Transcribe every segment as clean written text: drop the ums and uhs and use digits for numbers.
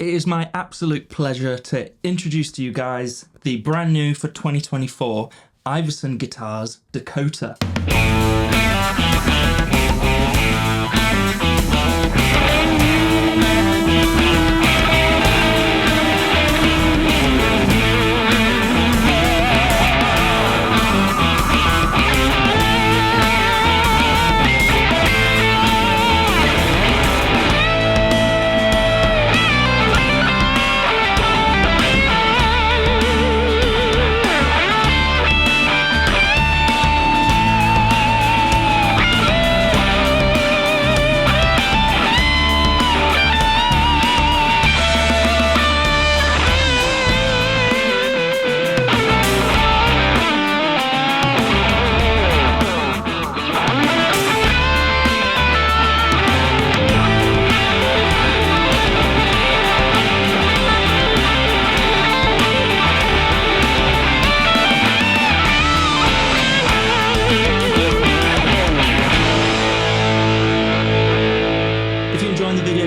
It is my absolute pleasure to introduce to you guys the brand new for 2024 Ivison Guitars Dakota.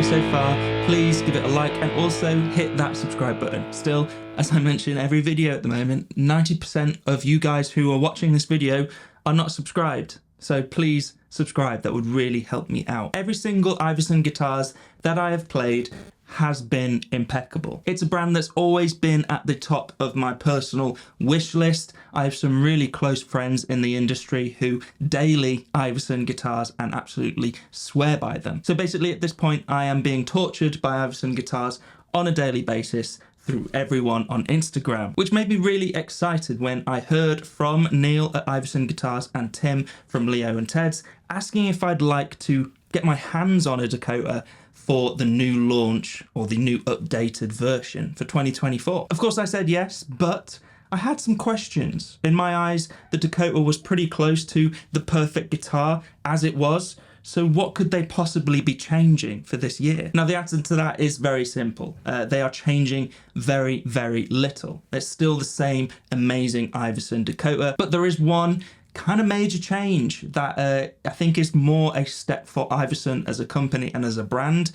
So far, please give it a like and also hit that subscribe button. Still, as I mention every video at the moment, 90% of you guys who are watching this video are not subscribed. So please subscribe, that would really help me out. Every single Ivison guitars that I have played has been impeccable. It's a brand that's always been at the top of my personal wish list. I have some really close friends in the industry who daily Ivison guitars and absolutely swear by them. So basically at this point I am being tortured by Ivison guitars on a daily basis through everyone on Instagram, which made me really excited when I heard from Neil at Ivison Guitars and Tim from Leo and Ted's asking if I'd like to get my hands on a Dakota for the new launch or the new updated version for 2024. Of course I said yes, but I had some questions. In my eyes, the Dakota was pretty close to the perfect guitar as it was. So what could they possibly be changing for this year? Now the answer to that is very simple. They are changing very, very little. It's still the same amazing Ivison Dakota, but there is one kind of major change that I think is more a step for Ivison as a company and as a brand,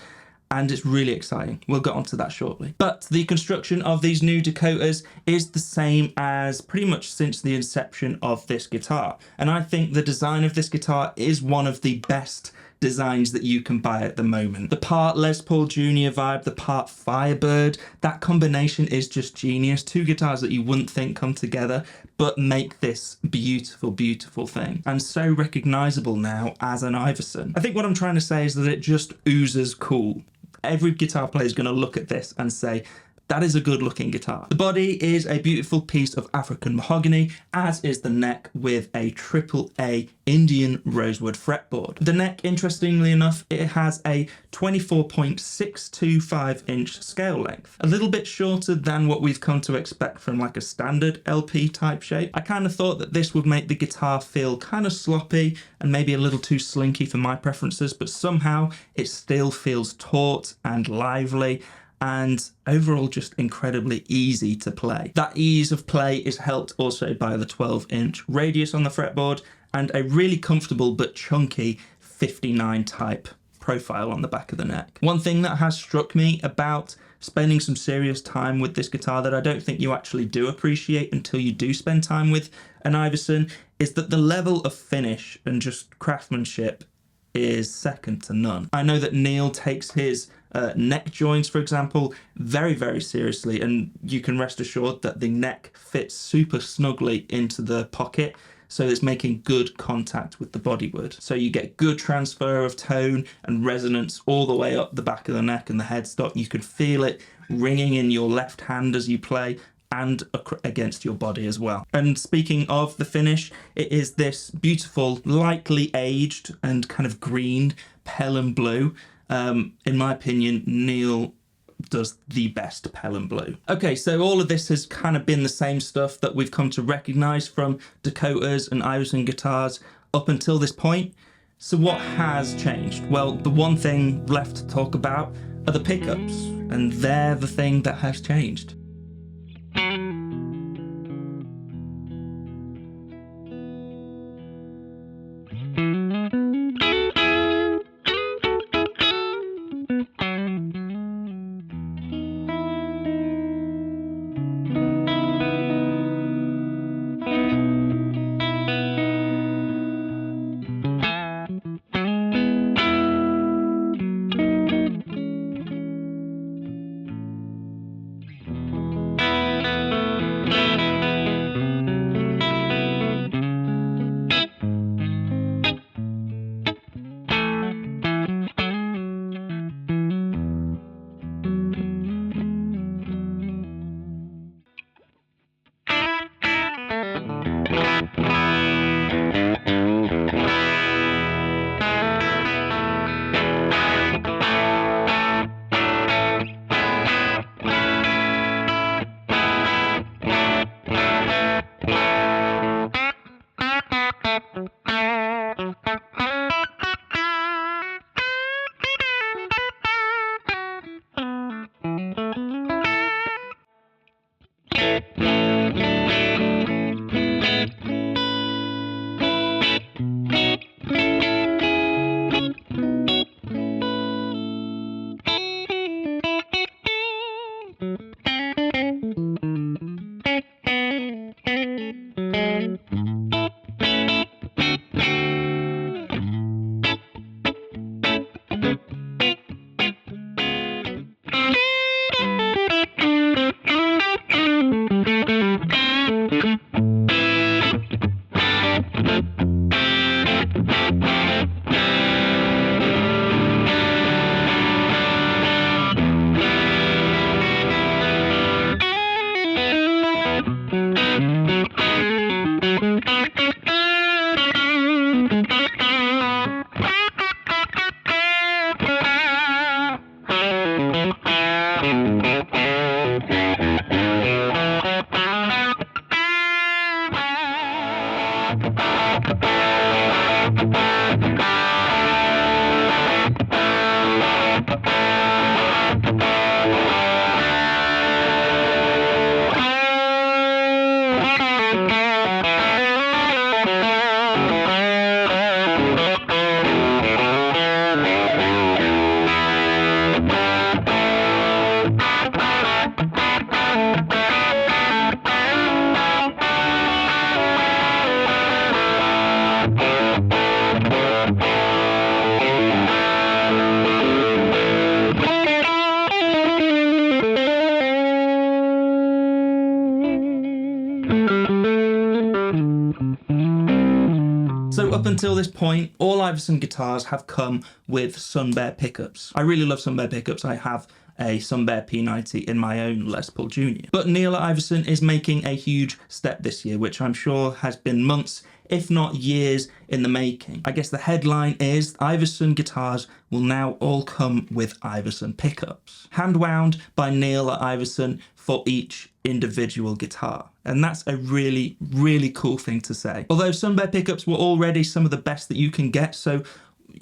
and it's really exciting. We'll get onto that shortly. But the construction of these new Dakotas is the same as pretty much since the inception of this guitar, and I think the design of this guitar is one of the best designs that you can buy at the moment. The part Les Paul Jr. vibe, the part Firebird, that combination is just genius. Two guitars that you wouldn't think come together, but make this beautiful, beautiful thing. And so recognizable now as an Ivison. I think what I'm trying to say is that it just oozes cool. Every guitar player is going to look at this and say, that is a good looking guitar. The body is a beautiful piece of African mahogany, as is the neck with a AAA Indian rosewood fretboard. The neck, interestingly enough, it has a 24.625 inch scale length. A little bit shorter than what we've come to expect from like a standard LP type shape. I kind of thought that this would make the guitar feel kind of sloppy and maybe a little too slinky for my preferences, but somehow it still feels taut and lively, and overall just incredibly easy to play. That ease of play is helped also by the 12-inch radius on the fretboard and a really comfortable but chunky 59 type profile on the back of the neck. One thing that has struck me about spending some serious time with this guitar that I don't think you actually do appreciate until you do spend time with an Ivison is that the level of finish and just craftsmanship is second to none. I know that Neil takes his neck joints, for example, very, very seriously, and you can rest assured that the neck fits super snugly into the pocket, so it's making good contact with the bodywood. So you get good transfer of tone and resonance all the way up the back of the neck and the headstock. You can feel it ringing in your left hand as you play and against your body as well. And speaking of the finish, it is this beautiful, lightly aged and kind of green Pelham blue. In my opinion, Neil does the best Pelham blue. Okay, so all of this has kind of been the same stuff that we've come to recognize from Dakotas and Ivison guitars up until this point. So what has changed? Well, the one thing left to talk about are the pickups, and they're the thing that has changed. So up until this point, all Ivison guitars have come with Sun Bear pickups. I really love Sun Bear pickups. I have a Sun Bear P90 in my own Les Paul Jr. But Neil at Ivison is making a huge step this year, which I'm sure has been months, if not years, in the making. I guess the headline is Ivison guitars will now all come with Ivison pickups. Hand wound by Neil at Ivison for each individual guitar. And that's a really, really cool thing to say. Although Sun Bear pickups were already some of the best that you can get, so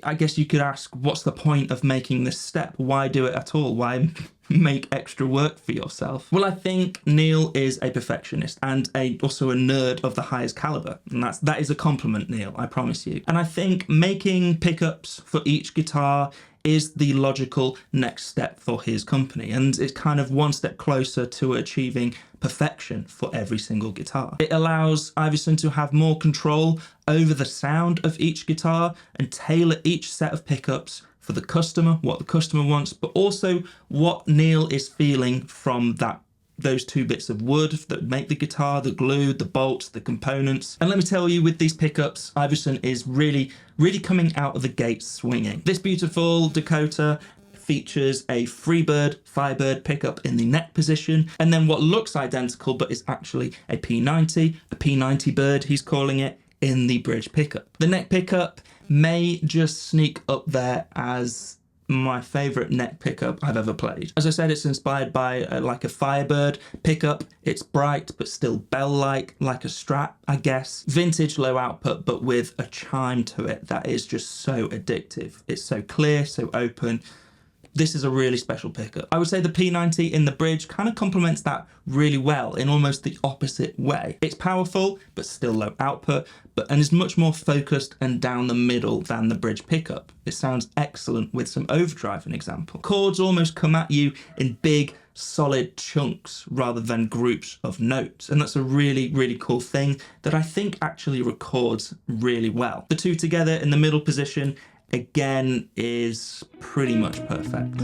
I guess you could ask, what's the point of making this step? Why do it at all? Why make extra work for yourself? Well, I think Neil is a perfectionist and also a nerd of the highest caliber. And that is a compliment, Neil, I promise you. And I think making pickups for each guitar is the logical next step for his company. And it's kind of one step closer to achieving perfection for every single guitar. It allows Ivison to have more control over the sound of each guitar and tailor each set of pickups for the customer, what the customer wants, but also what Neil is feeling from those two bits of wood that make the guitar, the glue, the bolts, the components. And let me tell you, with these pickups, Ivison is really, really coming out of the gate swinging. This beautiful Dakota features a Freebird Firebird pickup in the neck position, and then what looks identical but is actually a P90 bird, he's calling it, in the bridge pickup. The neck pickup may just sneak up there as my favorite neck pickup I've ever played. As I said, it's inspired by like a Firebird pickup. It's bright but still bell-like, like a Strat, I guess. Vintage low output, but with a chime to it that is just so addictive. It's so clear, so open. This is a really special pickup. I would say the P90 in the bridge kind of complements that really well in almost the opposite way. It's powerful, but still low output, and is much more focused and down the middle than the bridge pickup. It sounds excellent with some overdrive, an example. Chords almost come at you in big, solid chunks rather than groups of notes. And that's a really, really cool thing that I think actually records really well. The two together in the middle position, again, is pretty much perfect.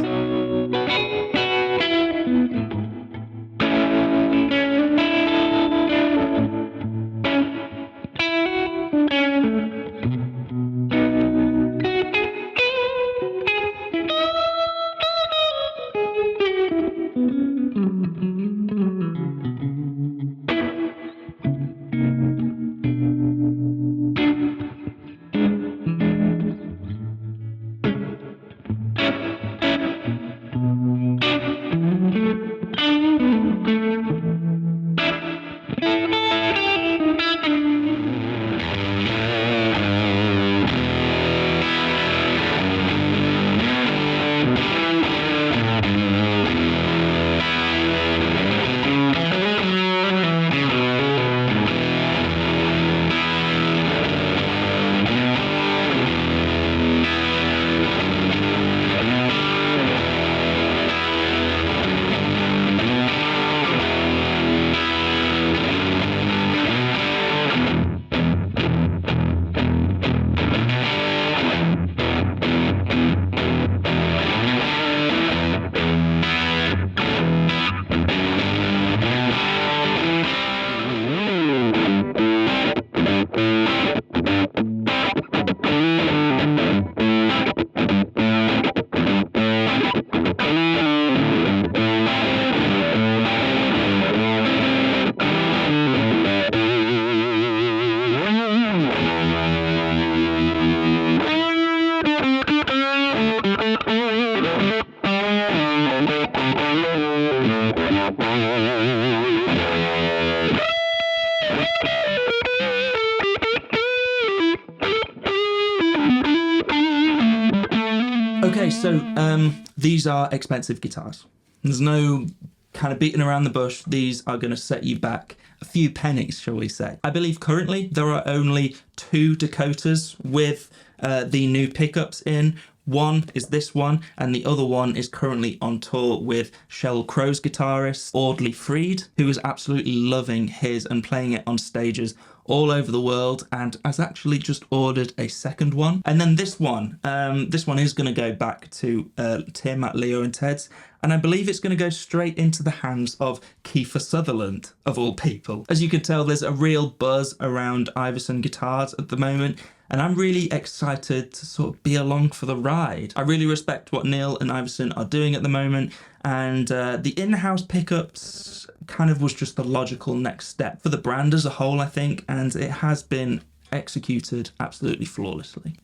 these are expensive guitars. There's no kind of beating around the bush. These are going to set you back a few pennies, shall we say. I believe currently there are only 2 Dakotas with the new pickups in. One is this one, and the other one is currently on tour with Sheryl Crow's guitarist, Audley Freed, who is absolutely loving his and playing it on stages all over the world, and has actually just ordered a second one. And then this one is going to go back to Tim at Leo and Ted's, and I believe it's going to go straight into the hands of Kiefer Sutherland, of all people. As you can tell, there's a real buzz around Ivison guitars at the moment, and I'm really excited to sort of be along for the ride. I really respect what Neil and Ivison are doing at the moment, and the in-house pickups kind of was just the logical next step for the brand as a whole, I think, and it has been executed absolutely flawlessly.